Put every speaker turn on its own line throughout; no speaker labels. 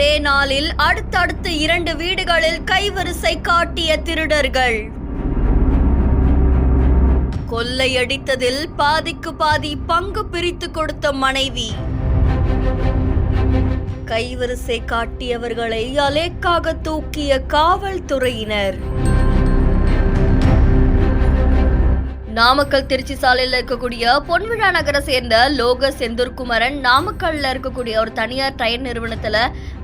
ஒரே நாளில் அடுத்தடுத்து 2 வீடுகளில் கைவரிசை காட்டிய திருடர்கள். கொள்ளையடித்ததில் பாதிக்கு பாதி பங்கு பிரித்து கொடுத்த மனைவி. கைவரிசை காட்டியவர்களை அலேக்காக தூக்கிய காவல்துறையினர். நாமக்கல் திருச்சி சாலையில் இருக்கக்கூடிய பொன்விழா நகரை சேர்ந்த லோக செந்தூர்குமரன் நாமக்கல்ல இருக்கக்கூடிய ஒரு தனியார் டயர் நிறுவனத்துல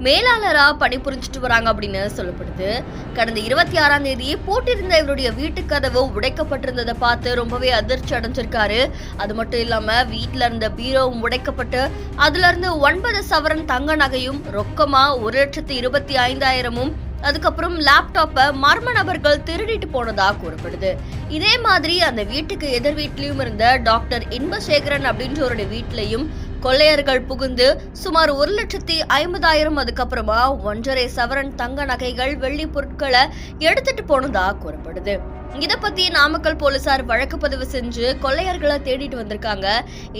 மேலாளரா பணிபுரிஞ்சிட்டு வராங்க அப்படின்னு சொல்லப்படுது. கடந்த 26ஆம் தேதி பூட்டிருந்த இவருடைய வீட்டு கதவு உடைக்கப்பட்டிருந்ததை பார்த்து ரொம்பவே அதிர்ச்சி அடைஞ்சிருக்காரு. அது மட்டும் இல்லாம வீட்டுல இருந்த பீரோவும் உடைக்கப்பட்டு அதுல இருந்து 9 சவரன் தங்க நகையும் ரொக்கமா 1,25,000 அதுக்கப்புறம் லேப்டாப்பை மர்ம நபர்கள் திருடிட்டு போனதா கூறப்படுது. இதே மாதிரி அந்த வீட்டுக்கு எதிர் வீட்லயும் இருந்த டாக்டர் இன்பசேகரன் அப்படின்றவருடைய வீட்லயும் கொள்ளையர்கள் புகுந்து சுமார் 1,50,000 அதுக்கப்புறமா 1.5 சவரன் தங்க நகைகள் வெள்ளி பொருட்களை எடுத்துட்டு போனதா கூறப்படுது. இத பத்தி நாமக்கல் போலீசார் வழக்கு பதிவு செஞ்சு கொள்ளையர்களை தேடிட்டு வந்திருக்காங்க.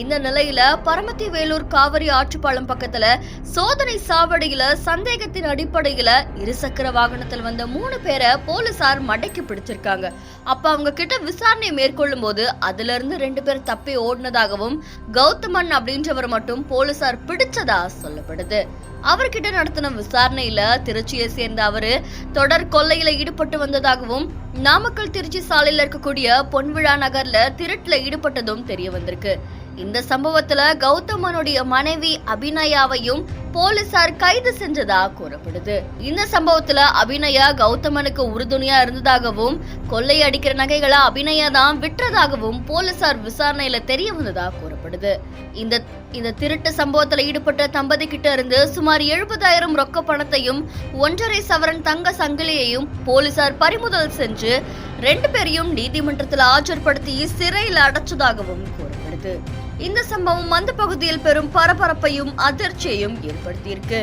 இந்த நிலையில பரமத்தி வேலூர் காவிரி ஆற்றுப்பாலம் பக்கத்துல சோதனை சாவடியில சந்தேகத்தின் அடிப்படையில இருசக்கர வாகனத்தில் வந்த 3 பேரை போலீசார் மடக்கி பிடிச்சிருக்காங்க. அப்ப அவங்க கிட்ட விசாரணை மேற்கொள்ளும் போது அதுல இருந்து 2 பேர் தப்பி ஓடினதாகவும் கௌதமன் அப்படின்றவர் மட்டும் போலீசார் பிடிச்சதா சொல்லப்படுது. அவர்கிட்ட நடத்தின விசாரணையில திருச்சியை சேர்ந்த அவரு தொடர் கொள்ளையில ஈடுபட்டு வந்ததாகவும் நாமக்கல் திருச்சி சாலையில இருக்கக்கூடிய பொன்விழா நகர்ல திருட்டுல ஈடுபட்டதும் தெரிய வந்திருக்கு. இந்த சம்பவத்துல கௌதமனுடைய மனைவி அபிநயாவையும் போலீசார் கைது செஞ்சதா கூறப்படுது. இந்த சம்பவத்துல அபிநயா கௌதமனுக்கு உறுதுணையா இருந்ததாகவும் கொள்ளை அடிக்கிற நகைகளை அபிநயா தான் விற்றதாகவும் போலீசார் விசாரணையில தெரிய வந்ததா கூறப்படுது. இந்த திருட்டு சம்பவத்துல ஈடுபட்ட தம்பதி கிட்ட இருந்து சுமார் 70,000 ரொக்க பணத்தையும் 1.5 சவரன் தங்க சங்கிலியையும் போலீசார் பறிமுதல் செஞ்சு 2 பேரையும் நீதிமன்றத்தில் ஆஜர்படுத்தி சிறையில் அடைச்சதாகவும் கூறப்படுது. இந்த சம்பவம் அந்த பகுதியில் பெரும் பரபரப்பையும் அதிர்ச்சியையும் ஏற்படுத்தியிருக்கு.